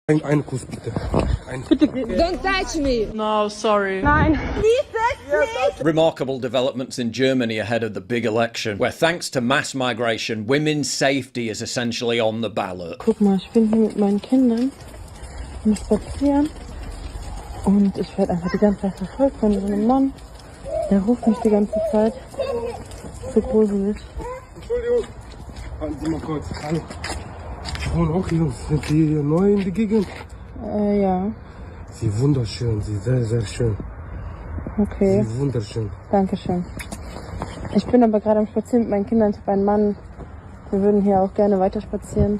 Einen Kuss bitte. Bitte. Don't touch me. No, sorry. Nein. Please. Remarkable developments in Germany ahead of the big election, where thanks to mass migration, women's safety is essentially on the ballot. Guck mal, ich bin hier mit meinen Kindern am Spazieren und ich werde einfach die ganze Zeit verfolgt von so einem Mann. Der ruft mich die ganze Zeit. So gruselig. Entschuldigung. Warten Sie mal kurz. Hallo. Sie wohnen auch hier. Sind Sie hier neu in die Gegend? Ja. Sie wunderschön. Sie sehr, sehr schön. Okay. Sie wunderschön. Dankeschön. Ich bin aber gerade am Spazieren mit meinen Kindern. Ich habe einen Mann. Wir würden hier auch gerne weiter spazieren.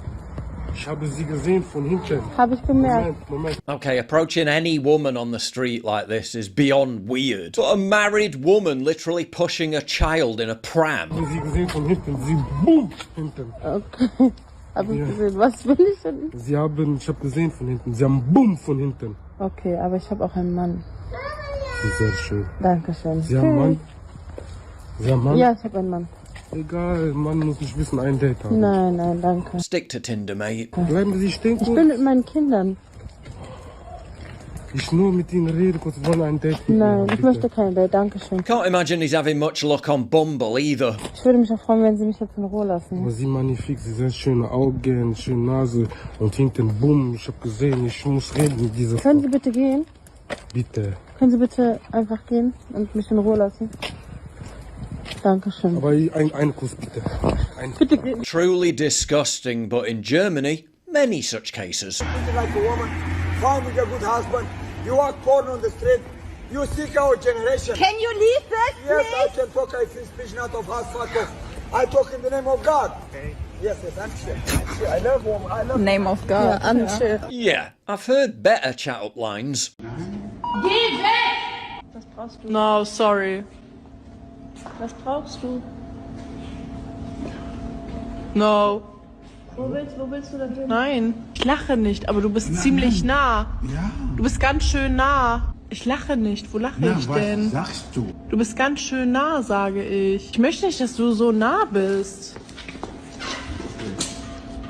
Ich habe Sie gesehen von hinten. Habe ich gemerkt. Moment. Okay, approaching any woman on the street like this is beyond weird. But a married woman literally pushing a child in a pram. Ich habe Sie gesehen von hinten. Sie boom hinten. Okay. Habe ich gesehen. Was will ich denn? Ich habe gesehen von hinten. Sie haben boom von hinten. Okay, aber ich habe auch einen Mann. Sehr schön. Dankeschön. Sie haben Mann? Sie haben Mann? Ja, ich habe einen Mann. Egal, Mann muss nicht wissen, ein Date haben. Nein, danke. Stick to Tinder, mate. Bleiben Sie stehen. Ich bin mit meinen Kindern. Ich nur mit Ihnen rede, kurz wollen ein Date. Nein, ich möchte kein Date, dankeschön. Can't imagine he's having much luck on Bumble either. Ich würde mich auch freuen, wenn Sie mich jetzt in Ruhe lassen. Aber Sie magnifik, Sie sind schöne Augen, schöne Nase und hinten bumm. Ich habe gesehen, ich muss reden mit dieser Können Sie bitte gehen? Bitte. Können Sie bitte einfach gehen und mich in Ruhe lassen? Dankeschön. Aber einen Kuss bitte. Bitte gehen. Truly disgusting, but in Germany, many such cases. Like a woman, finding a good husband, you walk porn on the street, you seek our generation. Can you leave this, Yes, please? I can talk, I speak not of us, fuck off. I talk in the name of God. Okay. Yes, I'm sure. I love woman, I love Name of God. Ja, Antje. Yeah, I've heard better chat-up lines. Geh weg! Was brauchst du? No, sorry. Was brauchst du? No. Wo willst du denn hin? Nein, ich lache nicht, aber du bist ziemlich nah. Ja. Du bist ganz schön nah. Ich lache nicht. Wo lache ich denn? Was sagst du? Du bist ganz schön nah, sage ich. Ich möchte nicht, dass du so nah bist.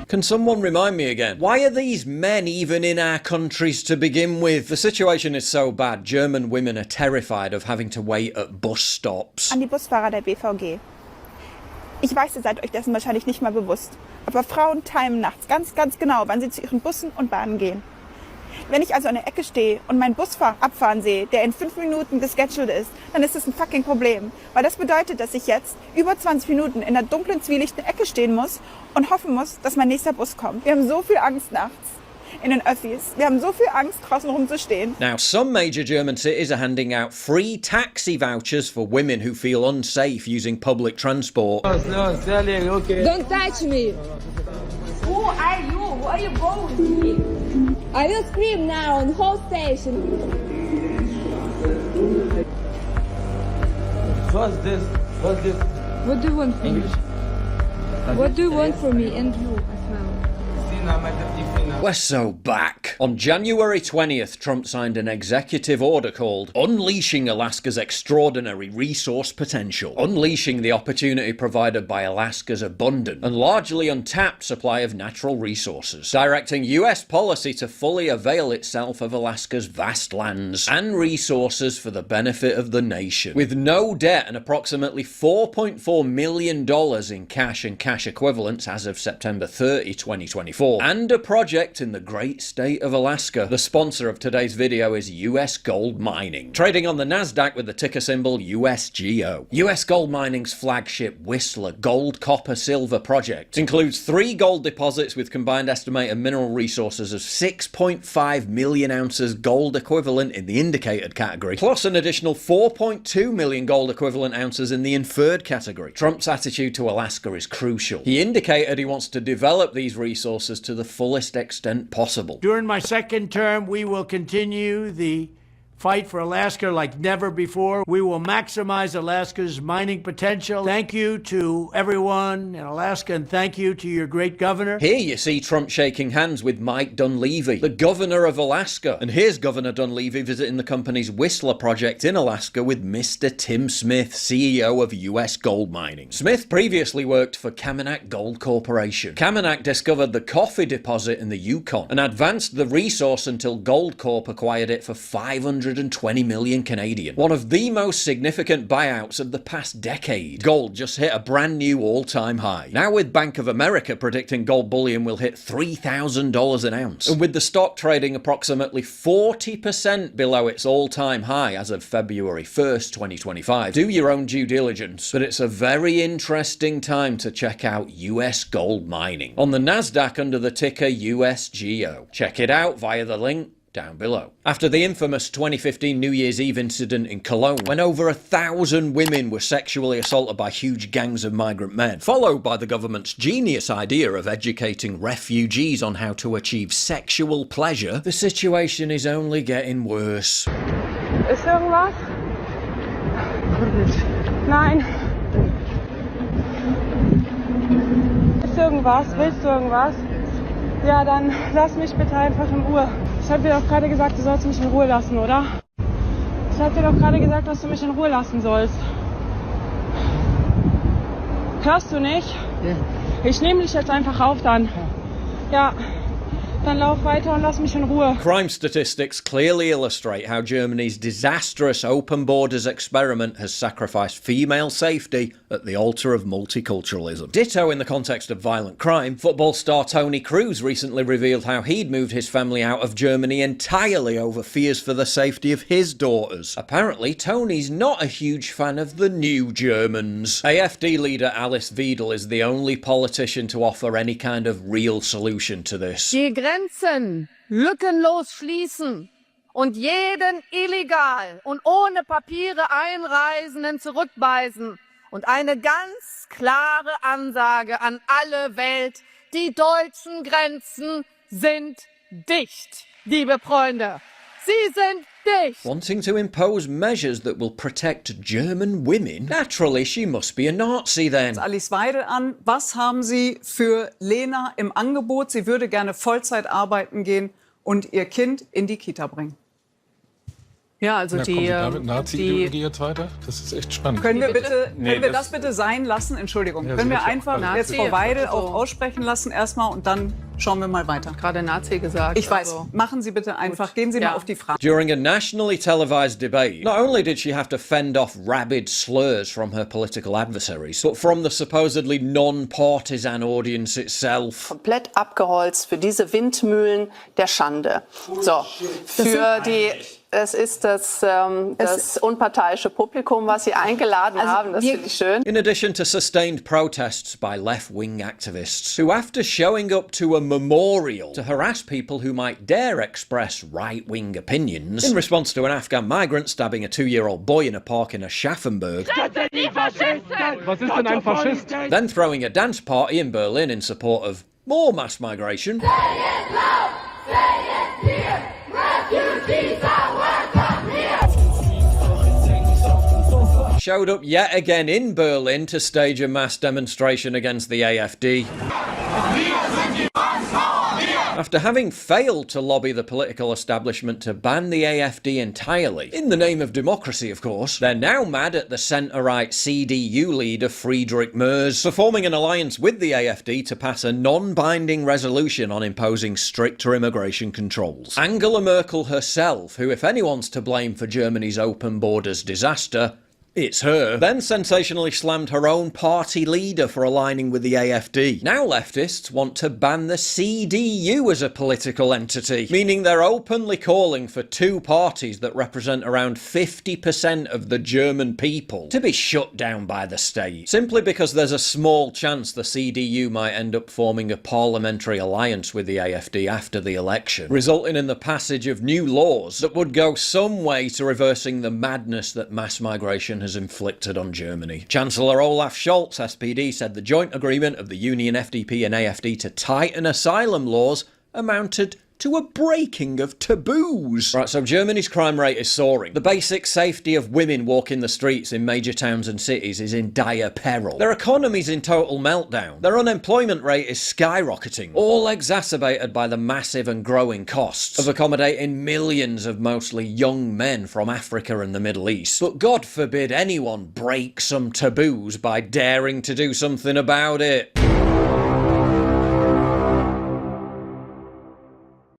Can someone remind me again? Why are these men even in our countries to begin with? The situation is so bad, German women are terrified of having to wait at bus stops. An die Busfahrer der BVG. Ich weiß, ihr seid euch dessen wahrscheinlich nicht mal bewusst. Aber Frauen timen nachts ganz genau, wann sie zu ihren Bussen und Bahnen gehen. Wenn ich also an der Ecke stehe und meinen Bus abfahren sehe, der in 5 Minuten gescheduled ist, dann ist das ein fucking Problem. Weil das bedeutet, dass ich jetzt über 20 Minuten in der dunklen, zwielichten Ecke stehen muss und hoffen muss, dass mein nächster Bus kommt. Wir haben so viel Angst nachts in den Öffis. Wir haben so viel Angst, draußen rumzustehen. Now, some major German cities are handing out free taxi vouchers for women who feel unsafe using public transport. Don't touch me. Who are you? Who are you going? I will scream now on whole station. What's this? What do you want from me? What do you want from me and you as well? We're so back. On January 20th, Trump signed an executive order called Unleashing Alaska's Extraordinary Resource Potential, unleashing the opportunity provided by Alaska's abundant and largely untapped supply of natural resources, directing US policy to fully avail itself of Alaska's vast lands and resources for the benefit of the nation. With no debt and approximately $4.4 million in cash and cash equivalents as of September 30, 2024, and a project in the great state of Alaska. The sponsor of today's video is US Gold Mining, trading on the Nasdaq with the ticker symbol USGO. US Gold Mining's flagship Whistler Gold, Copper, Silver project includes 3 gold deposits with combined estimated mineral resources of 6.5 million ounces gold equivalent in the indicated category, plus an additional 4.2 million gold equivalent ounces in the inferred category. Trump's attitude to Alaska is crucial. He indicated he wants to develop these resources to the fullest extent possible. During my second term, we will continue the fight for Alaska like never before. We will maximize Alaska's mining potential. Thank you to everyone in Alaska, and thank you to your great governor. Here you see Trump shaking hands with Mike Dunleavy, the governor of Alaska. And here's Governor Dunleavy visiting the company's Whistler project in Alaska with Mr. Tim Smith, CEO of US Gold Mining. Smith previously worked for Kaminak Gold Corporation. Kaminak discovered the coffee deposit in the Yukon and advanced the resource until Goldcorp acquired it for 520 million Canadian. One of the most significant buyouts of the past decade. Gold just hit a brand new all-time high. Now with Bank of America predicting gold bullion will hit $3,000 an ounce, and with the stock trading approximately 40% below its all-time high as of February 1st, 2025. Do your own due diligence, but it's a very interesting time to check out US gold mining. On the Nasdaq under the ticker USGO. Check it out via the link down below. After the infamous 2015 New Year's Eve incident in Cologne, when over 1,000 women were sexually assaulted by huge gangs of migrant men, followed by the government's genius idea of educating refugees on how to achieve sexual pleasure, the situation is only getting worse. Ist irgendwas? Nein. Ist irgendwas? Willst du irgendwas? Ja, dann lass mich bitte einfach in Ruhe. Ich habe dir doch gerade gesagt, du sollst mich in Ruhe lassen, oder? Ich habe dir doch gerade gesagt, dass du mich in Ruhe lassen sollst. Hörst du nicht? Ja. Ich nehme dich jetzt einfach auf dann. Ja. Dann lauf weiter und lass mich in Ruhe. Crime statistics clearly illustrate how Germany's disastrous open borders experiment has sacrificed female safety at the altar of multiculturalism. Ditto in the context of violent crime. Football star Tony Cruz recently revealed how he'd moved his family out of Germany entirely over fears for the safety of his daughters. Apparently, Tony's not a huge fan of the new Germans. AfD leader Alice Weidel is the only politician to offer any kind of real solution to this. Grenzen lückenlos schließen und jeden illegal und ohne Papiere Einreisenden zurückweisen und eine ganz klare Ansage an alle Welt: Die deutschen Grenzen sind dicht, liebe Freunde. Sie sind dicht. Wanting to impose measures that will protect German women? Naturally, she must be a Nazi then. Alice Weidel an. Was haben Sie für Lena im Angebot? Sie würde gerne Vollzeit arbeiten gehen und ihr Kind in die Kita bringen. Ja, also kommen Sie damit Nazi-Ideologie jetzt weiter? Das ist echt spannend. Können wir das bitte sein lassen? Entschuldigung. Ja, können wir einfach jetzt Frau Weidel also auch aussprechen lassen erstmal und dann schauen wir mal weiter. Gerade Nazi gesagt. Ich weiß. Machen Sie bitte einfach. Gehen Sie mal auf die Frage. During a nationally televised debate, not only did she have to fend off rabid slurs from her political adversaries, but from the supposedly non-partisan audience itself. Komplett abgeholzt für diese Windmühlen der Schande. So, für die... Es ist das unparteiische Publikum, was Sie eingeladen haben. Das finde ich schön. In addition to sustained protests by left-wing activists, who after showing up to a memorial to harass people who might dare express right-wing opinions, in response to an Afghan migrant stabbing a 2-year-old boy in a park in Aschaffenburg, Was ist denn ein Faschist? then throwing a dance party in Berlin in support of more mass migration, showed up yet again in Berlin to stage a mass demonstration against the AfD. After having failed to lobby the political establishment to ban the AfD entirely, in the name of democracy of course, they're now mad at the centre-right CDU leader Friedrich Merz for forming an alliance with the AfD to pass a non-binding resolution on imposing stricter immigration controls. Angela Merkel herself, who if anyone's to blame for Germany's open borders disaster, it's her, then sensationally slammed her own party leader for aligning with the AfD. Now leftists want to ban the CDU as a political entity, meaning they're openly calling for two parties that represent around 50% of the German people to be shut down by the state, simply because there's a small chance the CDU might end up forming a parliamentary alliance with the AfD after the election, resulting in the passage of new laws that would go some way to reversing the madness that mass migration has inflicted on Germany. Chancellor Olaf Scholz, SPD, said the joint agreement of the Union FDP and AfD to tighten asylum laws amounted to a breaking of taboos. Right, so Germany's crime rate is soaring. The basic safety of women walking the streets in major towns and cities is in dire peril. Their economy's in total meltdown. Their unemployment rate is skyrocketing, all exacerbated by the massive and growing costs of accommodating millions of mostly young men from Africa and the Middle East. But God forbid anyone break some taboos by daring to do something about it.